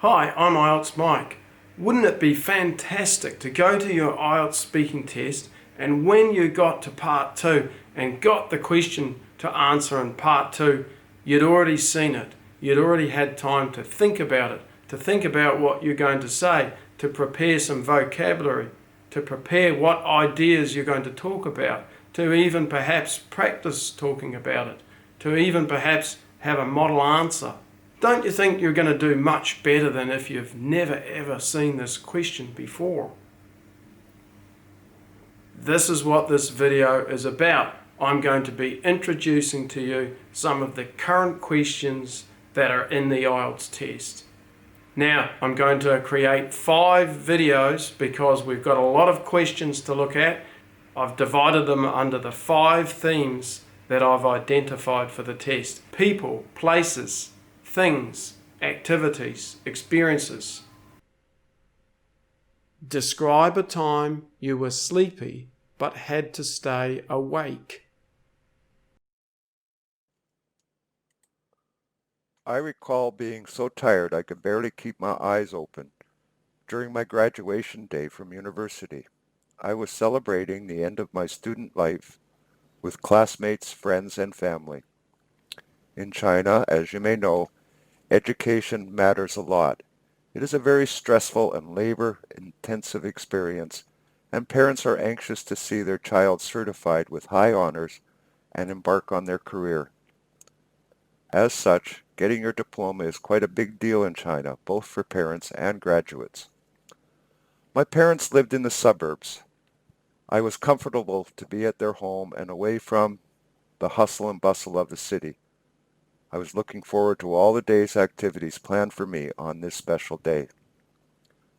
Hi, I'm IELTS Mike. Wouldn't it be fantastic to go to your IELTS speaking test and when you got to part 2 and got the question to answer in part 2, you'd already seen it. You'd already had time to think about it, to think about what you're going to say, to prepare some vocabulary, to prepare what ideas you're going to talk about, to even perhaps practice talking about it, to even perhaps have a model answer. Don't you think you're going to do much better than if you've never ever seen this question before? This is what this video is about. I'm going to be introducing to you some of the current questions that are in the IELTS test. Now, I'm going to create 5 videos because we've got a lot of questions to look at. I've divided them under the 5 themes that I've identified for the test. People, places, things, activities, experiences. Describe a time you were sleepy but had to stay awake. I recall being so tired I could barely keep my eyes open during my graduation day from university. I was celebrating the end of my student life with classmates, friends, and family. In China, as you may know, education matters a lot. It is a very stressful and labor-intensive experience, and parents are anxious to see their child certified with high honors and embark on their career. As such, getting your diploma is quite a big deal in China, both for parents and graduates. My parents lived in the suburbs. I was comfortable to be at their home and away from the hustle and bustle of the city. I was looking forward to all the day's activities planned for me on this special day.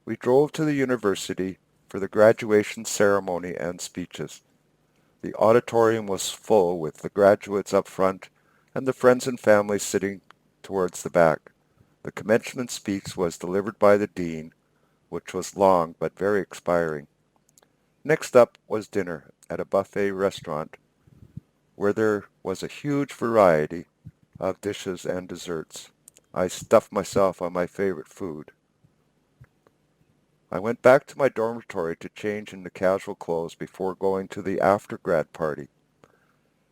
We drove to the university for the graduation ceremony and speeches. The auditorium was full with the graduates up front and the friends and family sitting towards the back. The commencement speech was delivered by the dean, which was long but very inspiring. Next up was dinner at a buffet restaurant where there was a huge variety of dishes and desserts. I stuffed myself on my favorite food. I went back to my dormitory to change into casual clothes before going to the after-grad party.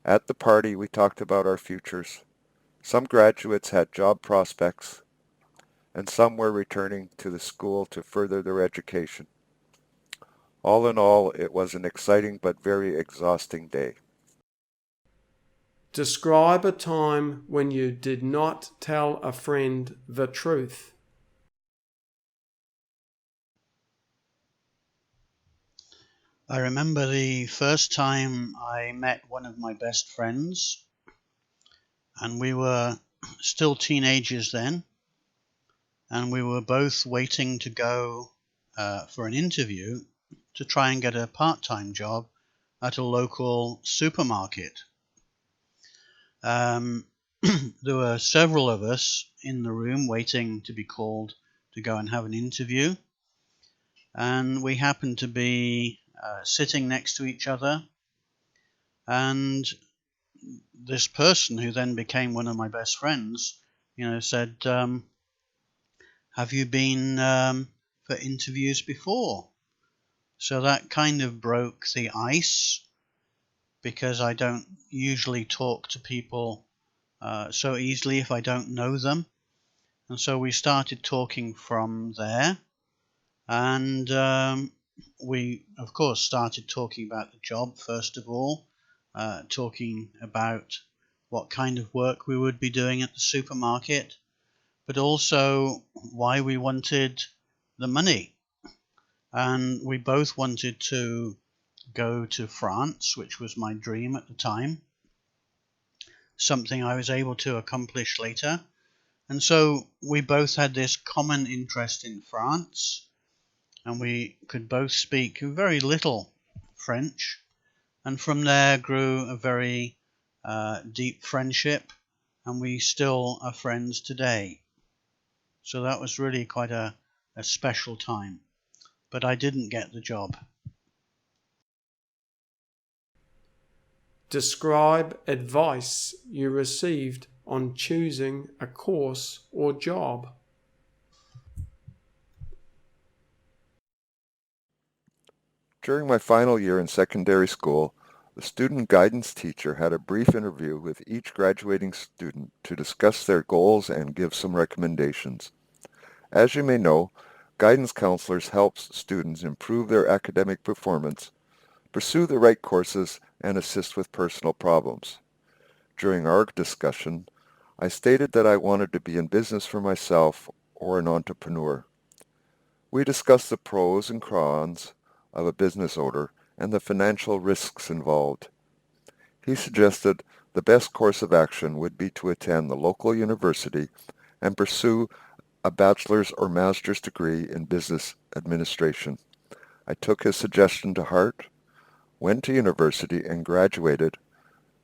At the party, we talked about our futures. Some graduates had job prospects, and some were returning to the school to further their education. All in all, it was an exciting but very exhausting day. Describe a time when you did not tell a friend the truth. I remember the first time I met one of my best friends, and we were still teenagers then, and we were both waiting to go for an interview to try and get a part-time job at a local supermarket. There were several of us in the room waiting to be called to go and have an interview, and we happened to be sitting next to each other, and this person who then became one of my best friends, said, have you been for interviews before? So that kind of broke the ice, because I don't usually talk to people so easily if I don't know them. And so we started talking from there, and we of course started talking about the job first of all, talking about what kind of work we would be doing at the supermarket, but also why we wanted the money. And we both wanted to go to France, which was my dream at the time, something I was able to accomplish later. And so we both had this common interest in France, and we could both speak very little French, and from there grew a very deep friendship, and we still are friends today. So that was really quite a special time, but I didn't get the job. Describe advice you received on choosing a course or job. During my final year in secondary school, the student guidance teacher had a brief interview with each graduating student to discuss their goals and give some recommendations. As you may know, guidance counselors help students improve their academic performance, pursue the right courses, and assist with personal problems. During our discussion, I stated that I wanted to be in business for myself or an entrepreneur. We discussed the pros and cons of a business owner and the financial risks involved. He suggested the best course of action would be to attend the local university and pursue a bachelor's or master's degree in business administration. I took his suggestion to heart, went to university, and graduated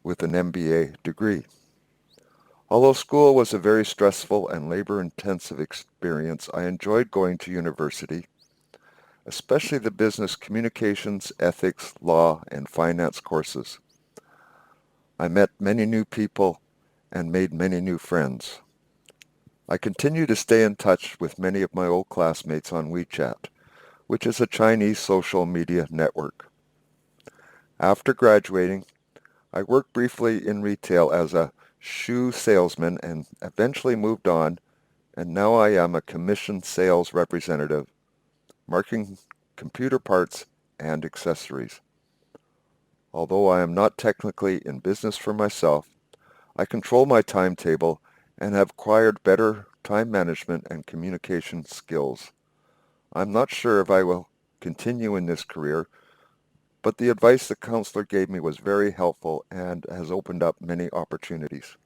with an MBA degree. Although school was a very stressful and labor-intensive experience, I enjoyed going to university, especially the business communications, ethics, law, and finance courses. I met many new people and made many new friends. I continue to stay in touch with many of my old classmates on WeChat, which is a Chinese social media network. After graduating, I worked briefly in retail as a shoe salesman and eventually moved on, and now I am a commissioned sales representative, marketing computer parts and accessories. Although I am not technically in business for myself, I control my timetable and have acquired better time management and communication skills. I'm not sure if I will continue in this career, but the advice the counselor gave me was very helpful and has opened up many opportunities.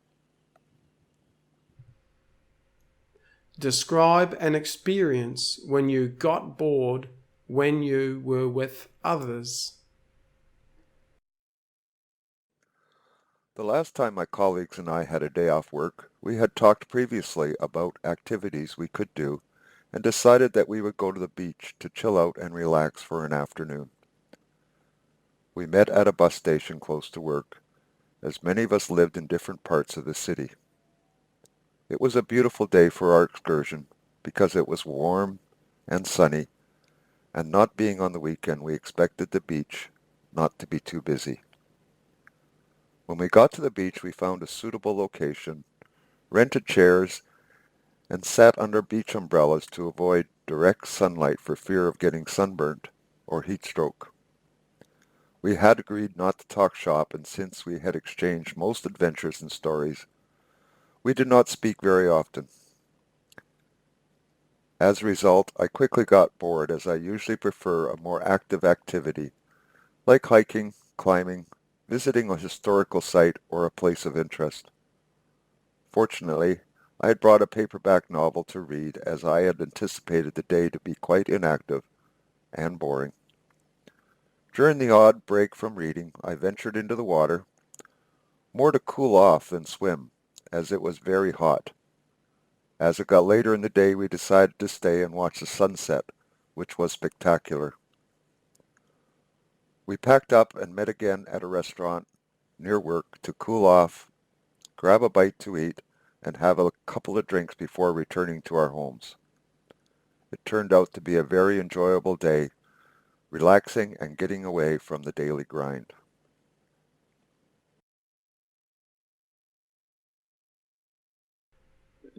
Describe an experience when you got bored when you were with others. The last time my colleagues and I had a day off work, we had talked previously about activities we could do and decided that we would go to the beach to chill out and relax for an afternoon. We met at a bus station close to work, as many of us lived in different parts of the city. It was a beautiful day for our excursion because it was warm and sunny, and not being on the weekend, we expected the beach not to be too busy. When we got to the beach, we found a suitable location, rented chairs, and sat under beach umbrellas to avoid direct sunlight for fear of getting sunburnt or heat stroke. We had agreed not to talk shop, and since we had exchanged most adventures and stories, we did not speak very often. As a result, I quickly got bored, as I usually prefer a more active activity, like hiking, climbing, visiting a historical site, or a place of interest. Fortunately, I had brought a paperback novel to read, as I had anticipated the day to be quite inactive and boring. During the odd break from reading, I ventured into the water, more to cool off than swim, as it was very hot. As it got later in the day, we decided to stay and watch the sunset, which was spectacular. We packed up and met again at a restaurant near work to cool off, grab a bite to eat, and have a couple of drinks before returning to our homes. It turned out to be a very enjoyable day, relaxing and getting away from the daily grind.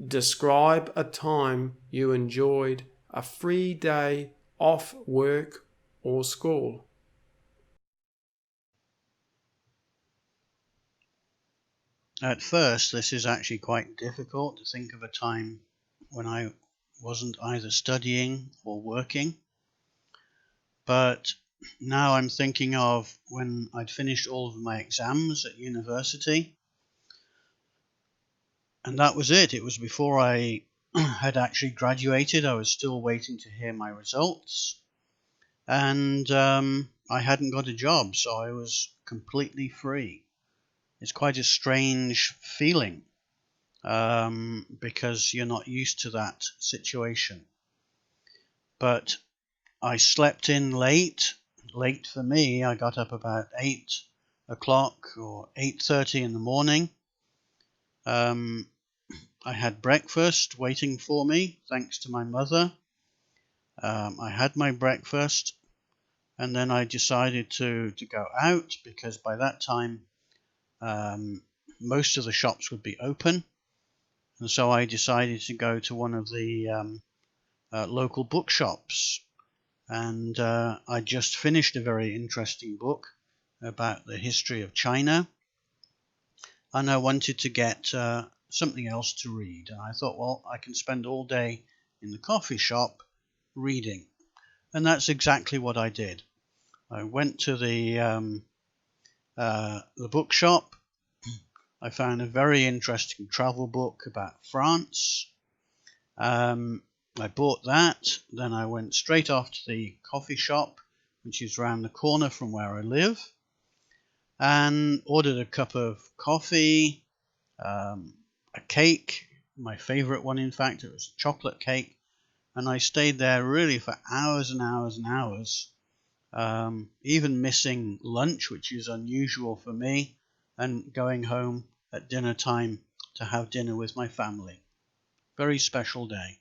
Describe a time you enjoyed a free day off work or school. At first, this is actually quite difficult to think of a time when I wasn't either studying or working. But now I'm thinking of when I'd finished all of my exams at university. And that was it. It was before I had actually graduated. I was still waiting to hear my results. And I hadn't got a job, so I was completely free. It's quite a strange feeling because you're not used to that situation. But I slept in late. Late for me, I got up about 8 o'clock or 8:30 in the morning. I had breakfast waiting for me, thanks to my mother. I had my breakfast, And then I decided to go out, because by that time most of the shops would be open. And so I decided to go to one of the local bookshops. And I just finished a very interesting book about the history of China. And I wanted to get something else to read. And I thought, well, I can spend all day in the coffee shop reading. And that's exactly what I did. I went to the bookshop. I found a very interesting travel book about France. I bought that. Then I went straight off to the coffee shop, which is around the corner from where I live, and ordered a cup of coffee, a cake, my favorite one, in fact. It was a chocolate cake. And I stayed there really for hours and hours and hours, even missing lunch, which is unusual for me, and going home at dinner time to have dinner with my family. Very special day.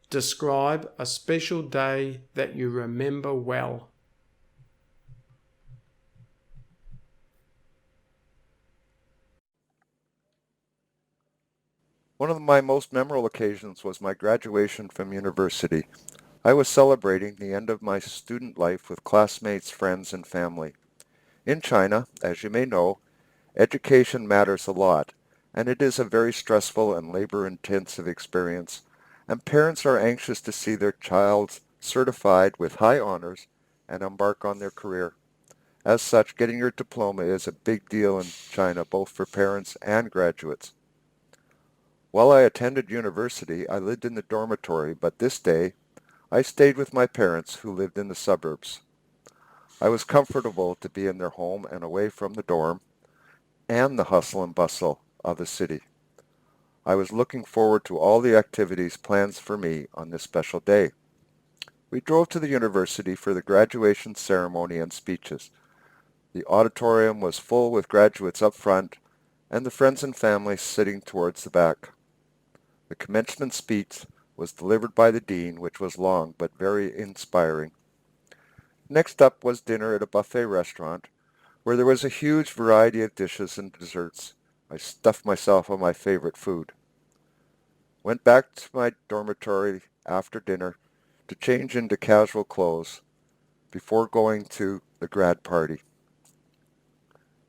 Describe a special day that you remember well. One of my most memorable occasions was my graduation from university. I was celebrating the end of my student life with classmates, friends, and family. In China, as you may know, education matters a lot, and it is a very stressful and labor-intensive experience, and parents are anxious to see their child certified with high honors and embark on their career. As such, getting your diploma is a big deal in China, both for parents and graduates. While I attended university, I lived in the dormitory, but this day I stayed with my parents who lived in the suburbs. I was comfortable to be in their home and away from the dorm and the hustle and bustle of the city. I was looking forward to all the activities planned for me on this special day. We drove to the university for the graduation ceremony and speeches. The auditorium was full with graduates up front and the friends and family sitting towards the back. The commencement speech was delivered by the dean, which was long but very inspiring. Next up was dinner at a buffet restaurant, where there was a huge variety of dishes and desserts. I stuffed myself on my favorite food. Went back to my dormitory after dinner to change into casual clothes before going to the grad party.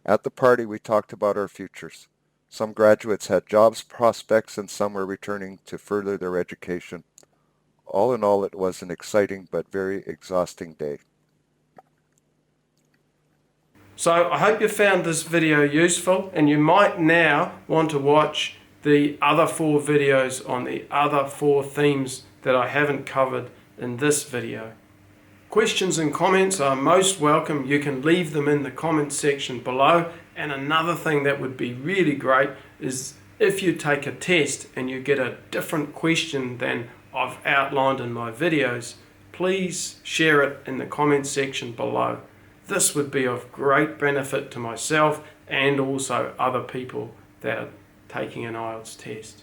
At the party, we talked about our futures. Some graduates had jobs prospects and some were returning to further their education. All in all, it was an exciting but very exhausting day. So I hope you found this video useful, and you might now want to watch the other 4 videos on the other 4 themes that I haven't covered in this video. Questions and comments are most welcome. You can leave them in the comment section below. And another thing that would be really great is if you take a test and you get a different question than I've outlined in my videos, please share it in the comment section below. This would be of great benefit to myself and also other people that are taking an IELTS test.